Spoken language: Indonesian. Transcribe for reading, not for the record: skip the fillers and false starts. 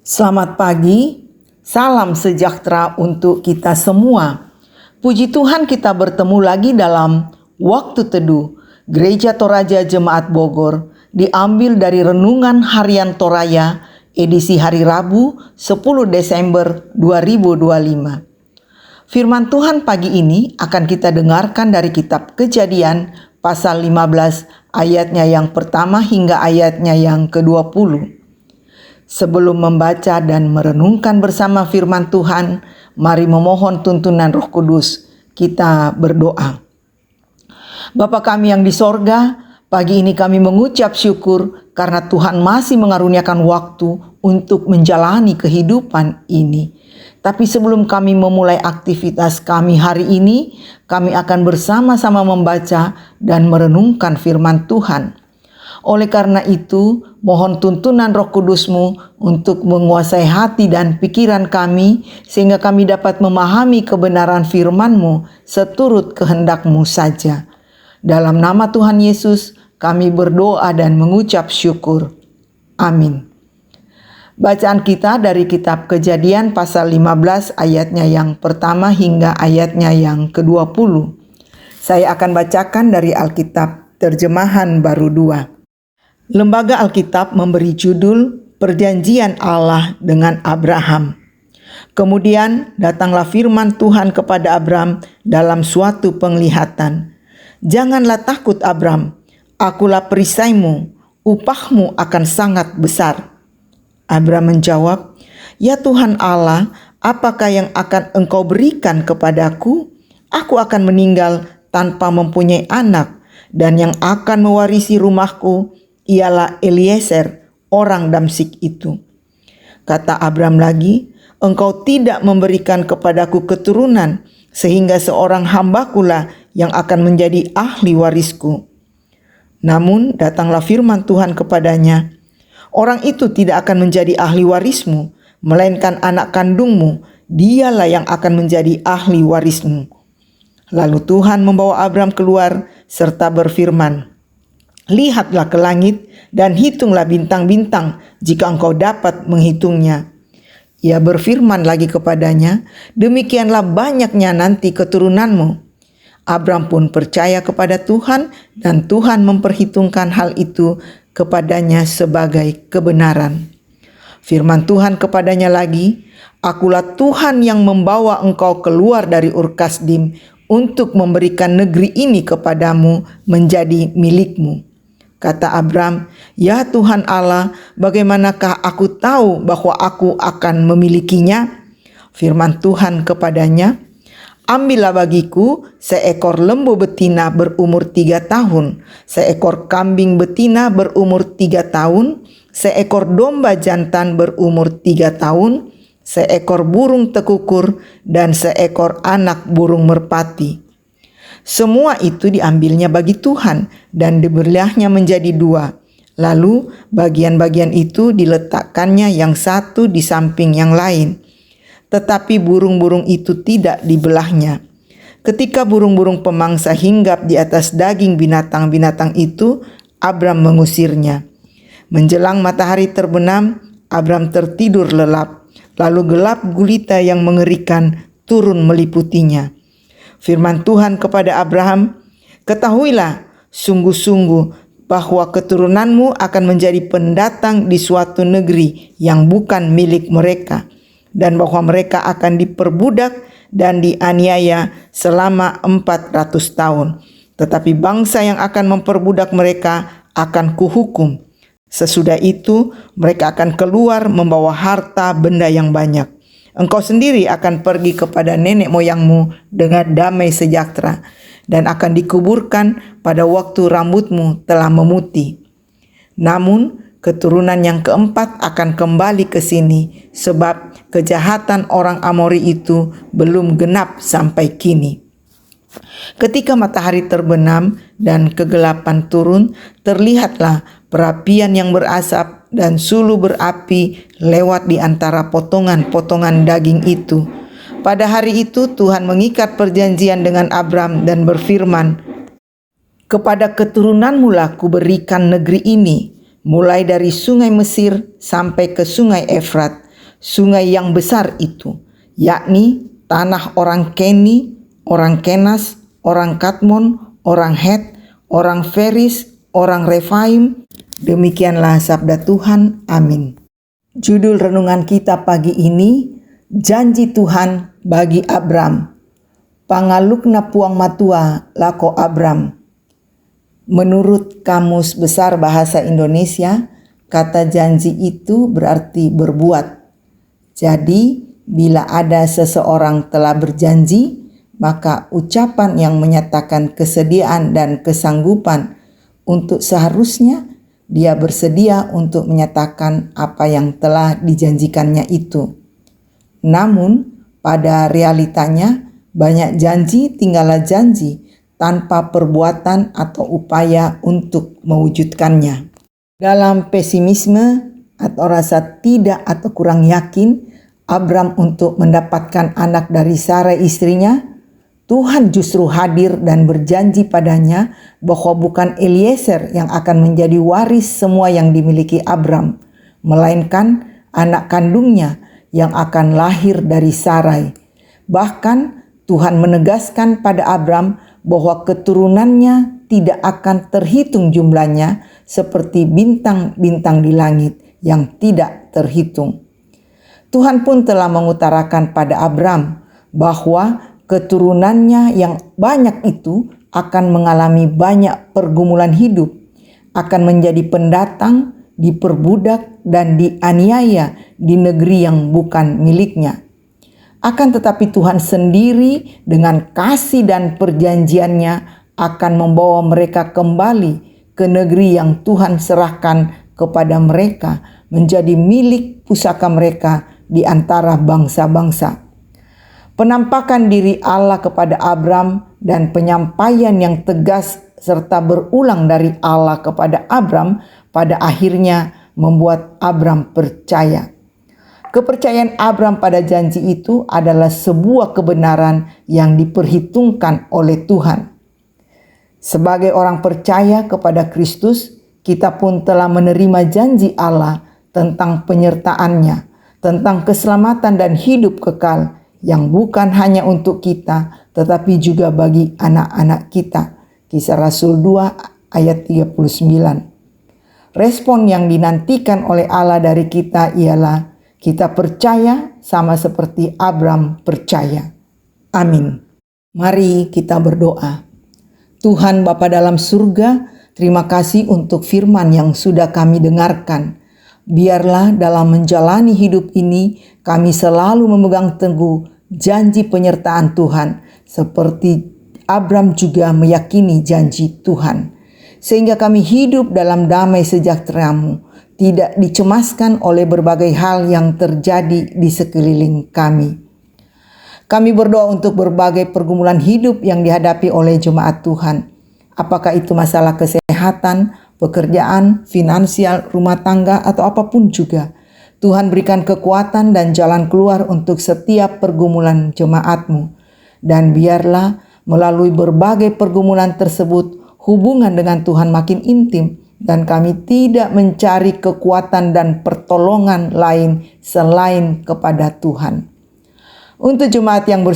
Selamat pagi, salam sejahtera untuk kita semua. Puji Tuhan kita bertemu lagi dalam Waktu Teduh Gereja Toraja Jemaat Bogor, diambil dari Renungan Harian Toraya edisi hari Rabu 10 Desember 2025. Firman Tuhan pagi ini akan kita dengarkan dari kitab Kejadian pasal 15 ayatnya yang pertama hingga ayatnya yang ke-20. Sebelum membaca dan merenungkan bersama firman Tuhan, mari memohon tuntunan Roh Kudus. Kita berdoa. Bapa kami yang di sorga, pagi ini kami mengucap syukur karena Tuhan masih mengaruniakan waktu untuk menjalani kehidupan ini. Tapi sebelum kami memulai aktivitas kami hari ini, kami akan bersama-sama membaca dan merenungkan firman Tuhan. Oleh karena itu, mohon tuntunan Roh Kudus-Mu untuk menguasai hati dan pikiran kami, sehingga kami dapat memahami kebenaran firman-Mu seturut kehendak-Mu saja. Dalam nama Tuhan Yesus, kami berdoa dan mengucap syukur. Amin. Bacaan kita dari kitab Kejadian pasal 15 ayatnya yang pertama hingga ayatnya yang ke-20. Saya akan bacakan dari Alkitab Terjemahan Baru 2. Lembaga Alkitab memberi judul Perjanjian Allah dengan Abraham. Kemudian datanglah firman Tuhan kepada Abram dalam suatu penglihatan. Janganlah takut Abram, akulah perisaimu, upahmu akan sangat besar. Abram menjawab, ya Tuhan Allah, apakah yang akan engkau berikan kepadaku? Aku akan meninggal tanpa mempunyai anak, dan yang akan mewarisi rumahku ialah Eliezer, orang Damsyik itu. Kata Abram lagi, engkau tidak memberikan kepadaku keturunan, sehingga seorang hambakulah yang akan menjadi ahli warisku. Namun datanglah firman Tuhan kepadanya, orang itu tidak akan menjadi ahli warismu, melainkan anak kandungmu, dialah yang akan menjadi ahli warismu. Lalu Tuhan membawa Abram keluar serta berfirman, lihatlah ke langit dan hitunglah bintang-bintang jika engkau dapat menghitungnya. Ia berfirman lagi kepadanya, demikianlah banyaknya nanti keturunanmu. Abram pun percaya kepada Tuhan dan Tuhan memperhitungkan hal itu kepadanya sebagai kebenaran. Firman Tuhan kepadanya lagi, akulah Tuhan yang membawa engkau keluar dari Ur Kasdim untuk memberikan negeri ini kepadamu menjadi milikmu. Kata Abram, ya Tuhan Allah, bagaimanakah aku tahu bahwa aku akan memilikinya? Firman Tuhan kepadanya, ambillah bagiku seekor lembu betina berumur 3 tahun, seekor kambing betina berumur 3 tahun, seekor domba jantan berumur 3 tahun, seekor burung tekukur, dan seekor anak burung merpati. Semua itu diambilnya bagi Tuhan dan dibelahnya menjadi 2. Lalu bagian-bagian itu diletakkannya yang satu di samping yang lain. Tetapi burung-burung itu tidak dibelahnya. Ketika burung-burung pemangsa hinggap di atas daging binatang-binatang itu, Abram mengusirnya. Menjelang matahari terbenam, Abram tertidur lelap. Lalu gelap gulita yang mengerikan turun meliputinya. Firman Tuhan kepada Abraham, ketahuilah sungguh-sungguh bahwa keturunanmu akan menjadi pendatang di suatu negeri yang bukan milik mereka, dan bahwa mereka akan diperbudak dan dianiaya selama 400 tahun. Tetapi bangsa yang akan memperbudak mereka akan kuhukum. Sesudah itu mereka akan keluar membawa harta benda yang banyak. Engkau sendiri akan pergi kepada nenek moyangmu dengan damai sejahtera dan akan dikuburkan pada waktu rambutmu telah memutih. Namun keturunan yang keempat akan kembali ke sini sebab kejahatan orang Amori itu belum genap sampai kini. Ketika matahari terbenam dan kegelapan turun, terlihatlah perapian yang berasap dan sulu berapi lewat di antara potongan-potongan daging itu. Pada hari itu Tuhan mengikat perjanjian dengan Abram dan berfirman, kepada keturunanmu lah kuberikan negeri ini, mulai dari sungai Mesir sampai ke sungai Efrat, sungai yang besar itu, yakni tanah orang Keni, orang Kenas, orang Kadmon, orang Het, orang Feris, orang Refaim. Demikianlah sabda Tuhan. Amin. Judul renungan kita pagi ini, janji Tuhan bagi Abram. Pangalukna puang matua lako Abram. Menurut Kamus Besar Bahasa Indonesia, kata janji itu berarti berbuat. Jadi, bila ada seseorang telah berjanji, maka ucapan yang menyatakan kesediaan dan kesanggupan untuk seharusnya dia bersedia untuk menyatakan apa yang telah dijanjikannya itu. Namun, pada realitanya banyak janji tinggallah janji tanpa perbuatan atau upaya untuk mewujudkannya. Dalam pesimisme atau rasa tidak atau kurang yakin Abram untuk mendapatkan anak dari Sarai istrinya, Tuhan justru hadir dan berjanji padanya bahwa bukan Eliezer yang akan menjadi waris semua yang dimiliki Abram, melainkan anak kandungnya yang akan lahir dari Sarai. Bahkan Tuhan menegaskan pada Abram bahwa keturunannya tidak akan terhitung jumlahnya seperti bintang-bintang di langit yang tidak terhitung. Tuhan pun telah mengutarakan pada Abram bahwa keturunannya yang banyak itu akan mengalami banyak pergumulan hidup, akan menjadi pendatang, diperbudak, dan dianiaya di negeri yang bukan miliknya. Akan tetapi Tuhan sendiri dengan kasih dan perjanjiannya akan membawa mereka kembali ke negeri yang Tuhan serahkan kepada mereka menjadi milik pusaka mereka di antara bangsa-bangsa. Penampakan diri Allah kepada Abram dan penyampaian yang tegas serta berulang dari Allah kepada Abram pada akhirnya membuat Abram percaya. Kepercayaan Abram pada janji itu adalah sebuah kebenaran yang diperhitungkan oleh Tuhan. Sebagai orang percaya kepada Kristus, kita pun telah menerima janji Allah tentang penyertaannya, tentang keselamatan dan hidup kekal yang bukan hanya untuk kita, tetapi juga bagi anak-anak kita. Kisah Rasul 2 ayat 39. Respon yang dinantikan oleh Allah dari kita ialah kita percaya sama seperti Abram percaya. Amin. Mari kita berdoa. Tuhan Bapa dalam surga, terima kasih untuk firman yang sudah kami dengarkan. Biarlah dalam menjalani hidup ini kami selalu memegang teguh janji penyertaan Tuhan, seperti Abram juga meyakini janji Tuhan. Sehingga kami hidup dalam damai sejahtera-Mu, tidak dicemaskan oleh berbagai hal yang terjadi di sekeliling kami. Kami berdoa untuk berbagai pergumulan hidup yang dihadapi oleh jemaat Tuhan. Apakah itu masalah kesehatan, pekerjaan, finansial, rumah tangga, atau apapun juga. Tuhan berikan kekuatan dan jalan keluar untuk setiap pergumulan jemaat-Mu. Dan biarlah melalui berbagai pergumulan tersebut, hubungan dengan Tuhan makin intim, dan kami tidak mencari kekuatan dan pertolongan lain selain kepada Tuhan. Untuk jemaat yang